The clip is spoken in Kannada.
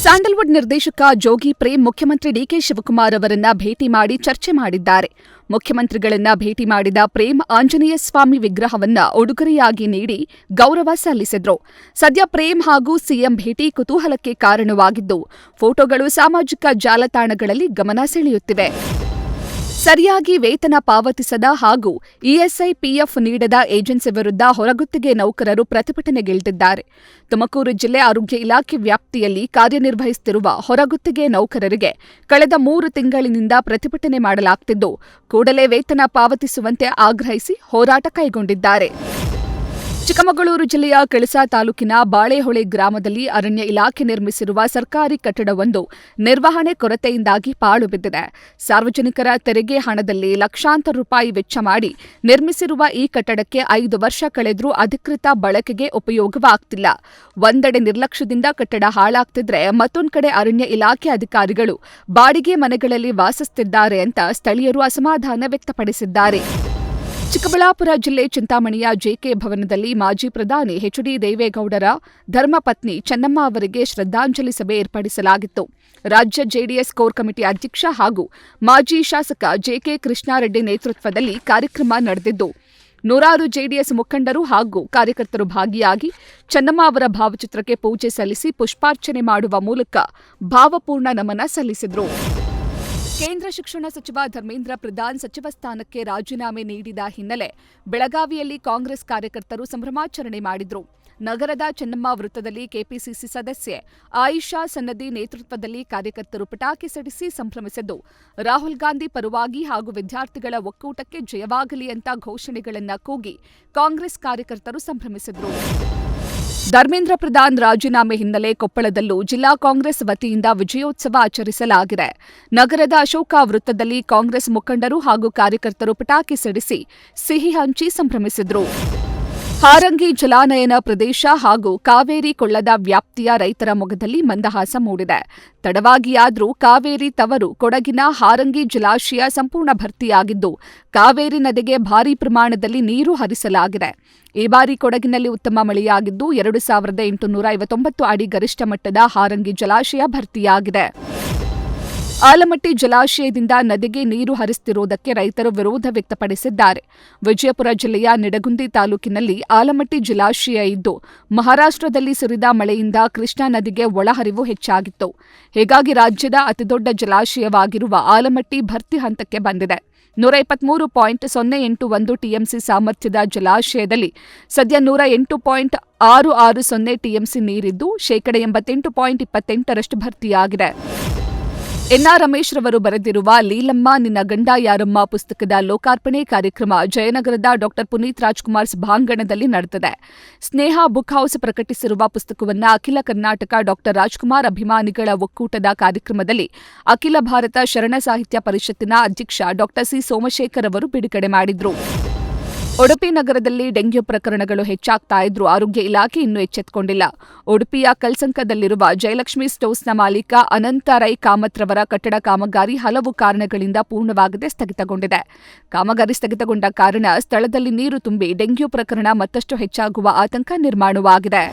ಸ್ಯಾಂಡಲ್ವುಡ್ ನಿರ್ದೇಶಕ ಜೋಗಿ ಪ್ರೇಮ್ ಮುಖ್ಯಮಂತ್ರಿ ಡಿಕೆ ಶಿವಕುಮಾರ್ ಅವರನ್ನ ಭೇಟಿ ಮಾಡಿ ಚರ್ಚೆ ಮಾಡಿದ್ದಾರೆ. ಮುಖ್ಯಮಂತ್ರಿಗಳನ್ನ ಭೇಟಿ ಮಾಡಿದ ಪ್ರೇಮ್ ಆಂಜನೇಯ ಸ್ವಾಮಿ ವಿಗ್ರಹವನ್ನ ಉಡುಗೊರೆಯಾಗಿ ನೀಡಿ ಗೌರವ ಸಲ್ಲಿಸಿದ್ರು. ಸದ್ಯ ಪ್ರೇಮ್ ಹಾಗೂ ಸಿಎಂ ಭೇಟಿ ಕುತೂಹಲಕ್ಕೆ ಕಾರಣವಾಗಿದ್ದು, ಫೋಟೋಗಳು ಸಾಮಾಜಿಕ ಜಾಲತಾಣಗಳಲ್ಲಿ ಗಮನ ಸೆಳೆಯುತ್ತಿವೆ. ಸರಿಯಾಗಿ ವೇತನ ಪಾವತಿಸದ ಹಾಗೂ ಇಎಸ್ಐ ಪಿಎಫ್ ನೀಡದ ಏಜೆನ್ಸಿ ವಿರುದ್ಧ ಹೊರಗುತ್ತಿಗೆ ನೌಕರರು ಪ್ರತಿಭಟನೆಗಿಳಿದಿದ್ದಾರೆ. ತುಮಕೂರು ಜಿಲ್ಲೆ ಆರೋಗ್ಯ ಇಲಾಖೆ ವ್ಯಾಪ್ತಿಯಲ್ಲಿ ಕಾರ್ಯನಿರ್ವಹಿಸುತ್ತಿರುವ ಹೊರಗುತ್ತಿಗೆ ನೌಕರರಿಗೆ ಕಳೆದ 3 ತಿಂಗಳಿನಿಂದ ಪ್ರತಿಭಟನೆ ಮಾಡಲಾಗುತ್ತಿದ್ದು, ಕೂಡಲೇ ವೇತನ ಪಾವತಿಸುವಂತೆ ಆಗ್ರಹಿಸಿ ಹೋರಾಟ ಕೈಗೊಂಡಿದ್ದಾರೆ. ಚಿಕ್ಕಮಗಳೂರು ಜಿಲ್ಲೆಯ ಕಳಸಾ ತಾಲೂಕಿನ ಬಾಳೆಹೊಳೆ ಗ್ರಾಮದಲ್ಲಿ ಅರಣ್ಯ ಇಲಾಖೆ ನಿರ್ಮಿಸಿರುವ ಸರ್ಕಾರಿ ಕಟ್ಟಡವೊಂದು ನಿರ್ವಹಣೆ ಕೊರತೆಯಿಂದಾಗಿ ಪಾಳು ಬಿದ್ದಿದೆ. ಸಾರ್ವಜನಿಕರ ತೆರಿಗೆ ಹಣದಲ್ಲಿ ಲಕ್ಷಾಂತರ ರೂಪಾಯಿ ವೆಚ್ಚ ಮಾಡಿ ನಿರ್ಮಿಸಿರುವ ಈ ಕಟ್ಟಡಕ್ಕೆ 5 ವರ್ಷ ಕಳೆದರೂ ಅಧಿಕೃತ ಬಳಕೆಗೆ ಉಪಯೋಗವಾಗ್ತಿಲ್ಲ. ಒಂದೆಡೆ ನಿರ್ಲಕ್ಷ್ಯದಿಂದ ಕಟ್ಟಡ ಹಾಳಾಗ್ತಿದ್ರೆ, ಮತ್ತೊಂದು ಕಡೆ ಅರಣ್ಯ ಇಲಾಖೆ ಅಧಿಕಾರಿಗಳು ಬಾಡಿಗೆ ಮನೆಗಳಲ್ಲಿ ವಾಸಿಸುತ್ತಿದ್ದಾರೆ ಅಂತ ಸ್ಥಳೀಯರು ಅಸಮಾಧಾನ ವ್ಯಕ್ತಪಡಿಸಿದ್ದಾರೆ. ಚಿಕ್ಕಬಳ್ಳಾಪುರ ಜಿಲ್ಲೆ ಚಿಂತಾಮಣಿಯ ಜೆಕೆ ಭವನದಲ್ಲಿ ಮಾಜಿ ಪ್ರಧಾನಿ ಎಚ್.ಡಿ. ದೇವೇಗೌಡರ ಧರ್ಮಪತ್ನಿ ಚೆನ್ನಮ್ಮ ಅವರಿಗೆ ಶ್ರದ್ಧಾಂಜಲಿ ಸಭೆ ಏರ್ಪಡಿಸಲಾಗಿತ್ತು. ರಾಜ್ಯ ಜೆಡಿಎಸ್ ಕೋರ್ ಕಮಿಟಿ ಅಧ್ಯಕ್ಷ ಹಾಗೂ ಮಾಜಿ ಶಾಸಕ ಜೆಕೆ ಕೃಷ್ಣಾರೆಡ್ಡಿ ನೇತೃತ್ವದಲ್ಲಿ ಕಾರ್ಯಕ್ರಮ ನಡೆದಿದ್ದು, ನೂರಾರು ಜೆಡಿಎಸ್ ಮುಖಂಡರು ಹಾಗೂ ಕಾರ್ಯಕರ್ತರು ಭಾಗಿಯಾಗಿ ಚೆನ್ನಮ್ಮ ಅವರ ಭಾವಚಿತ್ರಕ್ಕೆ ಪೂಜೆ ಸಲ್ಲಿಸಿ ಪುಷ್ಪಾರ್ಚನೆ ಮಾಡುವ ಮೂಲಕ ಭಾವಪೂರ್ಣ ನಮನ ಸಲ್ಲಿಸಿದರು. ಕೇಂದ್ರ ಶಿಕ್ಷಣ ಸಚಿವ ಧರ್ಮೇಂದ್ರ ಪ್ರಧಾನ್ ಸಚಿವ ಸ್ಥಾನಕ್ಕೆ ರಾಜೀನಾಮೆ ನೀಡಿದ ಹಿನ್ನೆಲೆ ಬೆಳಗಾವಿಯಲ್ಲಿ ಕಾಂಗ್ರೆಸ್ ಕಾರ್ಯಕರ್ತರು ಸಂಭ್ರಮಾಚರಣೆ ಮಾಡಿದರು. ನಗರದ ಚೆನ್ನಮ್ಮ ವೃತ್ತದಲ್ಲಿ ಕೆಪಿಸಿಸಿ ಸದಸ್ಯೆ ಆಯಿಷಾ ಸನ್ನದಿ ನೇತೃತ್ವದಲ್ಲಿ ಕಾರ್ಯಕರ್ತರು ಪಟಾಕಿ ಸಿಡಿಸಿ ಸಂಭ್ರಮಿಸಿದ್ದು, ರಾಹುಲ್ ಗಾಂಧಿ ಪರವಾಗಿ ಹಾಗೂ ವಿದ್ಯಾರ್ಥಿಗಳ ಒಕ್ಕೂಟಕ್ಕೆ ಜಯವಾಗಲಿ ಅಂತ ಘೋಷಣೆಗಳನ್ನು ಕೂಗಿ ಕಾಂಗ್ರೆಸ್ ಕಾರ್ಯಕರ್ತರು ಸಂಭ್ರಮಿಸಿದರು. ಧರ್ಮೇಂದ್ರ ಪ್ರಧಾನ್ ರಾಜೀನಾಮೆ ಹಿನ್ನೆಲೆ ಕೊಪ್ಪಳದಲ್ಲೂ ಜಿಲ್ಲಾ ಕಾಂಗ್ರೆಸ್ ವತಿಯಿಂದ ವಿಜಯೋತ್ಸವ ಆಚರಿಸಲಾಗಿದೆ. ನಗರದ ಅಶೋಕ ವೃತ್ತದಲ್ಲಿ ಕಾಂಗ್ರೆಸ್ ಮುಖಂಡರು ಹಾಗೂ ಕಾರ್ಯಕರ್ತರು ಪಟಾಕಿ ಸಿಡಿಸಿ ಸಿಹಿ ಹಂಚಿ ಸಂಭ್ರಮಿಸಿದರು. ಹಾರಂಗಿ ಜಲಾನಯನ ಪ್ರದೇಶ ಹಾಗೂ ಕಾವೇರಿ ಕೊಳ್ಳದ ವ್ಯಾಪ್ತಿಯ ರೈತರ ಮೊಗದಲ್ಲಿ ಮಂದಹಾಸ ಮೂಡಿದೆ. ತಡವಾಗಿಯಾದರೂ ಕಾವೇರಿ ತವರು ಕೊಡಗಿನ ಹಾರಂಗಿ ಜಲಾಶಯ ಸಂಪೂರ್ಣ ಭರ್ತಿಯಾಗಿದ್ದು, ಕಾವೇರಿ ನದಿಗೆ ಭಾರೀ ಪ್ರಮಾಣದಲ್ಲಿ ನೀರು ಹರಿಸಲಾಗಿದೆ. ಈ ಬಾರಿ ಕೊಡಗಿನಲ್ಲಿ ಉತ್ತಮ ಮಳೆಯಾಗಿದ್ದು 2859 ಅಡಿ ಗರಿಷ್ಠ ಮಟ್ಟದ ಹಾರಂಗಿ ಜಲಾಶಯ ಭರ್ತಿಯಾಗಿದೆ. ಆಲಮಟ್ಟಿ ಜಲಾಶಯದಿಂದ ನದಿಗೆ ನೀರು ಹರಿಸುತ್ತಿರುವುದಕ್ಕೆ ರೈತರು ವಿರೋಧ ವ್ಯಕ್ತಪಡಿಸಿದ್ದಾರೆ. ವಿಜಯಪುರ ಜಿಲ್ಲೆಯ ನಿಡಗುಂದಿ ತಾಲೂಕಿನಲ್ಲಿ ಆಲಮಟ್ಟಿ ಜಲಾಶಯ ಇದ್ದು, ಮಹಾರಾಷ್ಟ್ರದಲ್ಲಿ ಸುರಿದ ಮಳೆಯಿಂದ ಕೃಷ್ಣಾ ನದಿಗೆ ಒಳಹರಿವು ಹೆಚ್ಚಾಗಿತ್ತು. ಹೀಗಾಗಿ ರಾಜ್ಯದ ಅತಿದೊಡ್ಡ ಜಲಾಶಯವಾಗಿರುವ ಆಲಮಟ್ಟಿ ಭರ್ತಿ ಹಂತಕ್ಕೆ ಬಂದಿದೆ. 123.081 ಟಿಎಂಸಿ ಸಾಮರ್ಥ್ಯದ ಜಲಾಶಯದಲ್ಲಿ ಸದ್ಯ 108.660 ಟಿಎಂಸಿ ನೀರಿದ್ದು, 88.28% ಭರ್ತಿಯಾಗಿದೆ. ಎನ್ಆರ್ ರಮೇಶ್ ರವರು ಬರೆದಿರುವ ಲೀಲಮ್ಮ ನಿನ್ನ ಗಂಡ ಯಾರಮ್ಮ ಪುಸ್ತಕದ ಲೋಕಾರ್ಪಣೆ ಕಾರ್ಯಕ್ರಮ ಜಯನಗರದ ಡಾ ಪುನೀತ್ ರಾಜ್ಕುಮಾರ್ ಸಭಾಂಗಣದಲ್ಲಿ ನಡೆದಿದೆ. ಸ್ನೇಹ ಬುಕ್ ಹೌಸ್ ಪ್ರಕಟಿಸಿರುವ ಪುಸ್ತಕವನ್ನು ಅಖಿಲ ಕರ್ನಾಟಕ ಡಾ ರಾಜ್ಕುಮಾರ್ ಅಭಿಮಾನಿಗಳ ಒಕ್ಕೂಟದ ಕಾರ್ಯಕ್ರಮದಲ್ಲಿ ಅಖಿಲ ಭಾರತ ಶರಣ ಸಾಹಿತ್ಯ ಪರಿಷತ್ತಿನ ಅಧ್ಯಕ್ಷ ಡಾ ಸಿ ಸೋಮಶೇಖರ್ ಅವರು ಬಿಡುಗಡೆ ಮಾಡಿದರು. ಉಡುಪಿ ನಗರದಲ್ಲಿ ಡೆಂಗ್ಯೂ ಪ್ರಕರಣಗಳು ಹೆಚ್ಚಾಗ್ತಾ ಇದ್ರೂ ಆರೋಗ್ಯ ಇಲಾಖೆ ಇನ್ನೂ ಎಚ್ಚೆತ್ತುಕೊಂಡಿಲ್ಲ. ಉಡುಪಿಯ ಕಲ್ಸಂಕದಲ್ಲಿರುವ ಜಯಲಕ್ಷ್ಮಿ ಸ್ಟೋರ್ಸ್ನ ಮಾಲೀಕ ಅನಂತ ರೈ ಕಾಮತ್ ರವರ ಕಟ್ಟಡ ಕಾಮಗಾರಿ ಹಲವು ಕಾರಣಗಳಿಂದ ಪೂರ್ಣವಾಗದೆ ಸ್ಥಗಿತಗೊಂಡಿದೆ. ಕಾಮಗಾರಿ ಸ್ಥಗಿತಗೊಂಡ ಕಾರಣ ಸ್ಥಳದಲ್ಲಿ ನೀರು ತುಂಬಿ ಡೆಂಗ್ಯೂ ಪ್ರಕರಣ ಮತ್ತಷ್ಟು ಹೆಚ್ಚಾಗುವ ಆತಂಕ ನಿರ್ಮಾಣವಾಗಿದೆ.